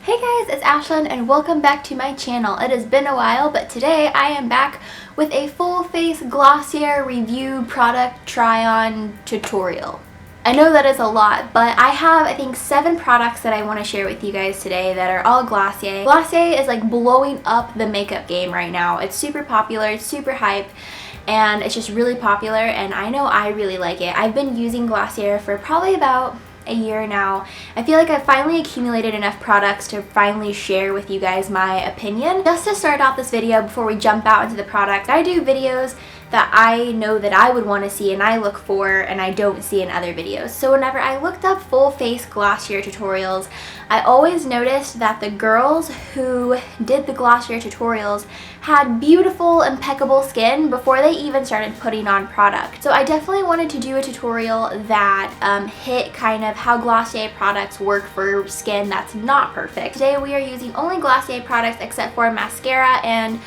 Hey guys, it's Ashlyn and welcome back to my channel. It has been a while, but today I am back with a full face Glossier review product try-on tutorial. I know that is a lot, but I have, I think, 7 products that I want to share with you guys today that are all Glossier. Glossier is like blowing up the makeup game right now. It's super popular, it's super hype, and it's just really popular, and I know I really like it. I've been using Glossier for probably about a year now. I feel like I've finally accumulated enough products to finally share with you guys my opinion. Just to start off this video before we jump out into the product, I do videos that I know that I would want to see and I look for and I don't see in other videos. So whenever I looked up full face Glossier tutorials, I always noticed that the girls who did the Glossier tutorials had beautiful, impeccable skin before they even started putting on product. So I definitely wanted to do a tutorial that hit kind of how Glossier products work for skin that's not perfect. Today we are using only Glossier products except for mascara and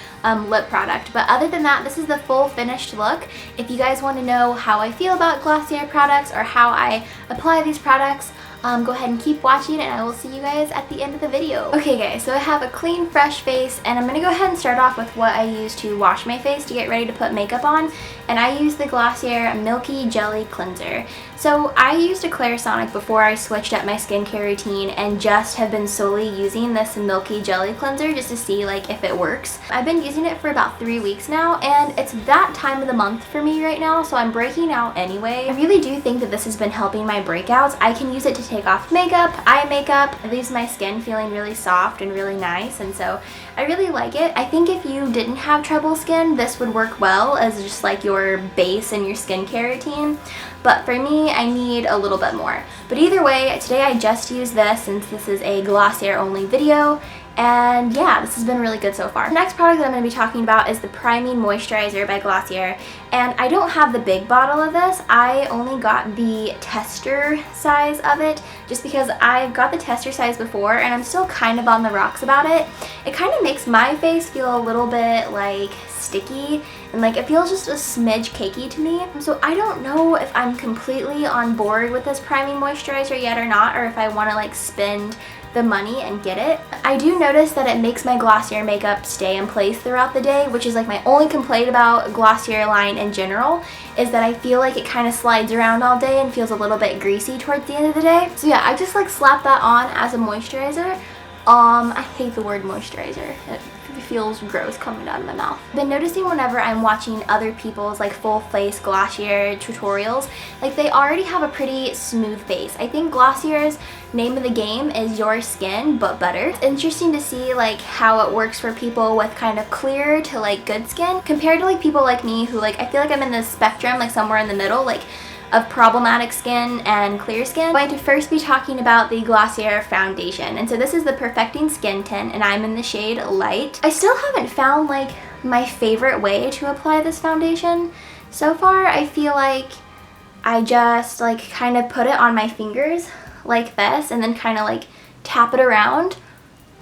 lip product. But other than that, this is the full finished look. If you guys want to know how I feel about Glossier products or how I apply these products, go ahead and keep watching and I will see you guys at the end of the video. Okay guys, so I have a clean, fresh face and I'm going to go ahead and start off with what I use to wash my face to get ready to put makeup on. And I use the Glossier Milky Jelly Cleanser. So I used a Clarisonic before I switched up my skincare routine and just have been solely using this Milky Jelly Cleanser just to see like if it works. I've been using it for about 3 weeks now and it's that time of the month for me right now, so I'm breaking out anyway. I really do think that this has been helping my breakouts. I can use it to take off makeup, eye makeup. It leaves my skin feeling really soft and really nice, and so I really like it. I think if you didn't have trouble skin, this would work well as just like your base in your skincare routine. But for me, I need a little bit more. But either way, today I just used this since this is a Glossier only video. And yeah, this has been really good so far. The next product that I'm going to be talking about is the Priming Moisturizer by Glossier. And I don't have the big bottle of this. I only got the tester size of it just because I've got the tester size before and I'm still kind of on the rocks about it. It kind of makes my face feel a little bit like sticky and like it feels just a smidge cakey to me. So I don't know if I'm completely on board with this priming moisturizer yet or not, or if I want to like spend the money and get it. I do notice that it makes my Glossier makeup stay in place throughout the day, which is like my only complaint about Glossier line in general, is that I feel like it kind of slides around all day and feels a little bit greasy towards the end of the day. So yeah, I just like slap that on as a moisturizer. I hate the word moisturizer. It feels gross coming out of my mouth. I've been noticing whenever I'm watching other people's like full face Glossier tutorials, like they already have a pretty smooth face. I think Glossier's name of the game is your skin but better. It's interesting to see like how it works for people with kind of clear to like good skin compared to like people like me who like I feel like I'm in the spectrum like somewhere in the middle, like of problematic skin and clear skin. I'm going to first be talking about the Glossier foundation, and so this is the Perfecting Skin Tint and I'm in the shade Light. I still haven't found like my favorite way to apply this foundation. So far I feel like I just like kind of put it on my fingers like this and then kind of like tap it around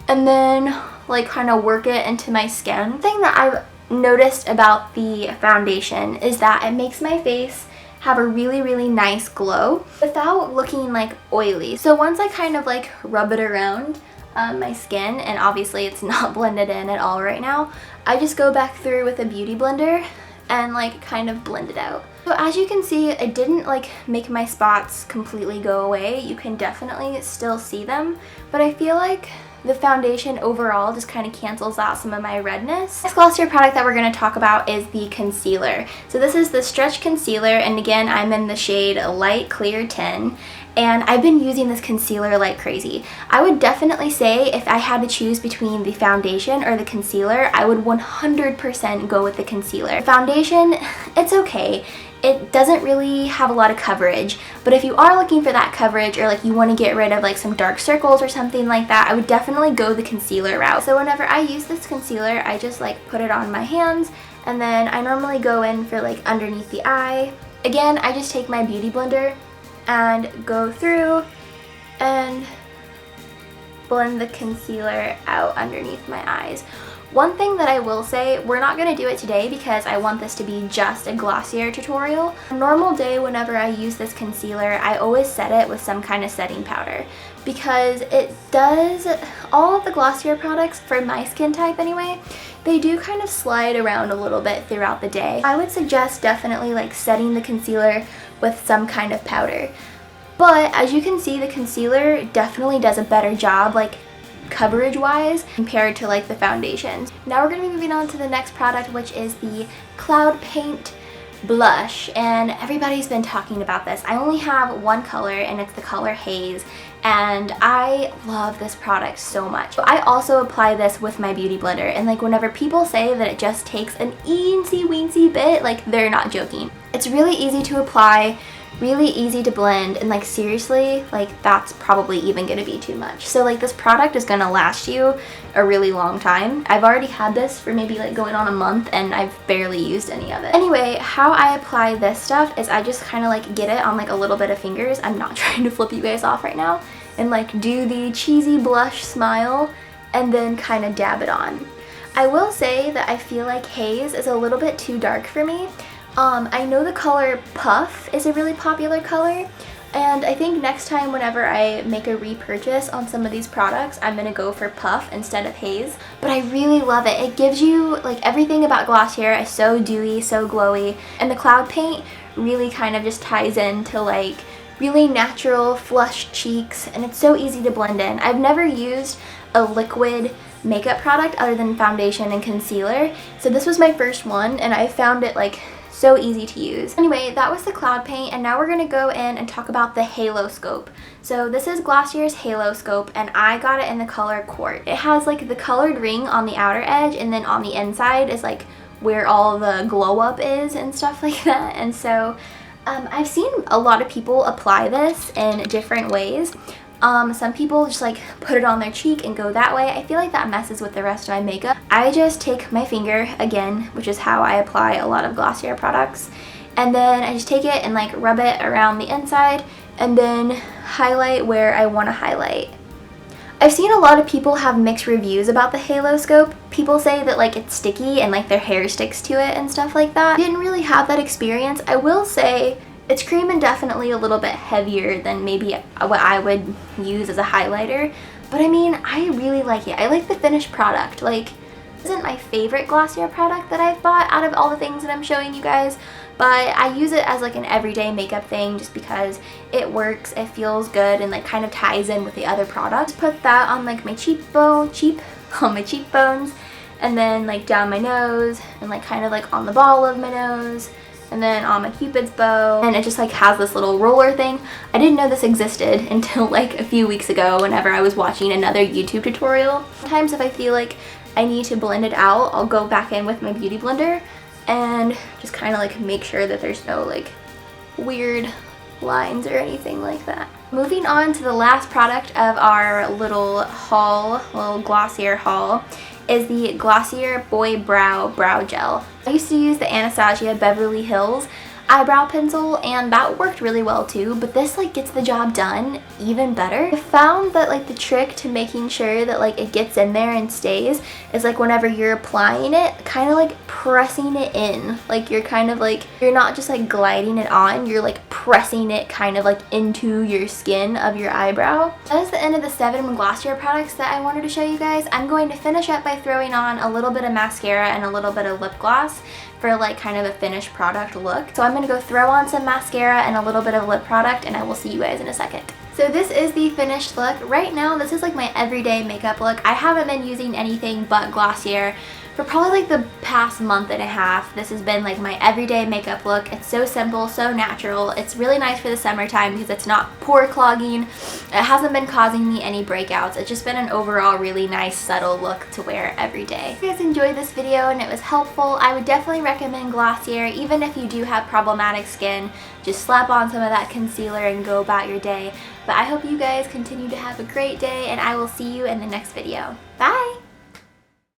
and then like kind of work it into my skin. The thing that I've noticed about the foundation is that it makes my face have a really nice glow without looking like oily. So once I kind of like rub it around my skin, and obviously it's not blended in at all right now, I just go back through with a beauty blender and like kind of blend it out. So as you can see, it didn't like make my spots completely go away. You can definitely still see them, but I feel like the foundation overall just kind of cancels out some of my redness. The next Glossier product that we're going to talk about is the concealer. So this is the Stretch Concealer, and again I'm in the shade Light Clear 10. And I've been using this concealer like crazy. I would definitely say if I had to choose between the foundation or the concealer, I would 100% go with the concealer. The foundation, it's okay. It doesn't really have a lot of coverage, but if you are looking for that coverage or like you want to get rid of like some dark circles or something like that, I would definitely go the concealer route. So whenever I use this concealer, I just like put it on my hands and then I normally go in for like underneath the eye. Again, I just take my beauty blender and go through and blend the concealer out underneath my eyes. One thing that I will say, we're not going to do it today because I want this to be just a Glossier tutorial. A normal day whenever I use this concealer, I always set it with some kind of setting powder because it does, all of the Glossier products, for my skin type anyway, they do kind of slide around a little bit throughout the day. I would suggest definitely like setting the concealer with some kind of powder. But as you can see, the concealer definitely does a better job like coverage wise compared to like the foundations. Now we're going to be moving on to the next product, which is the Cloud Paint blush, and everybody's been talking about this. I only have one color and it's the color Haze, and I love this product so much. I also apply this with my beauty blender, and like whenever people say that it just takes an eensy weensy bit, like they're not joking. It's really easy to apply, really easy to blend, and like seriously, like that's probably even gonna be too much. So like this product is gonna last you a really long time. I've already had this for maybe like going on a month and I've barely used any of it. Anyway, how I apply this stuff is I just kind of like get it on like a little bit of fingers. I'm not trying to flip you guys off right now, and like do the cheesy blush smile and then kind of dab it on. I will say that I feel like Haze is a little bit too dark for me. I know the color Puff is a really popular color, and I think next time whenever I make a repurchase on some of these products, I'm going to go for Puff instead of Haze. But I really love it. It gives you, like, everything about Glossier is so dewy, so glowy, and the Cloud Paint really kind of just ties into like really natural flush cheeks, and it's so easy to blend in. I've never used a liquid makeup product other than foundation and concealer, so this was my first one and I found it like so easy to use. Anyway, that was the Cloud Paint, and now we're gonna go in and talk about the Haloscope. So this is Glossier's Haloscope, and I got it in the color Quartz. It has like the colored ring on the outer edge, and then on the inside is like where all the glow up is and stuff like that. And so I've seen a lot of people apply this in different ways. Some people just like put it on their cheek and go that way. I feel like that messes with the rest of my makeup. I just take my finger, again, which is how I apply a lot of Glossier products, and then I just take it and like rub it around the inside and then highlight where I want to highlight. I've seen a lot of people have mixed reviews about the Haloscope. People say that like it's sticky and like their hair sticks to it and stuff like that. I didn't really have that experience. I will say it's cream and definitely a little bit heavier than maybe what I would use as a highlighter, but I mean, I really like it. I like the finished product. Like, this isn't my favorite Glossier product that I've bought out of all the things that I'm showing you guys, but I use it as like an everyday makeup thing just because it works, it feels good, and like kind of ties in with the other products. Put that on like my on my cheekbones, and then like down my nose, and like kind of like on the ball of my nose, and then on my cupid's bow, and it just like has this little roller thing. I didn't know this existed until like a few weeks ago whenever I was watching another YouTube tutorial. Sometimes if I feel like I need to blend it out, I'll go back in with my beauty blender and just kind of like make sure that there's no like weird lines or anything like that. Moving on to the last product of our little haul, little Glossier haul, is the Glossier Boy Brow Gel. I used to use the Anastasia Beverly Hills eyebrow pencil, and that worked really well too, but this like gets the job done even better. I found that like the trick to making sure that like it gets in there and stays is like whenever you're applying it, kind of like pressing it in. Like you're kind of like, you're not just like gliding it on, you're like pressing it kind of like into your skin of your eyebrow. That is the end of the 7 Glossier products that I wanted to show you guys. I'm going to finish up by throwing on a little bit of mascara and a little bit of lip gloss for like kind of a finished product look. So I'm gonna go throw on some mascara and a little bit of lip product, and I will see you guys in a second. So this is the finished look. Right now, this is like my everyday makeup look. I haven't been using anything but Glossier for probably like the past month and a half. This has been like my everyday makeup look. It's so simple, so natural. It's really nice for the summertime because it's not pore clogging. It hasn't been causing me any breakouts. It's just been an overall really nice, subtle look to wear every day. If you guys enjoyed this video and it was helpful, I would definitely recommend Glossier. Even if you do have problematic skin, just slap on some of that concealer and go about your day. But I hope you guys continue to have a great day, and I will see you in the next video. Bye!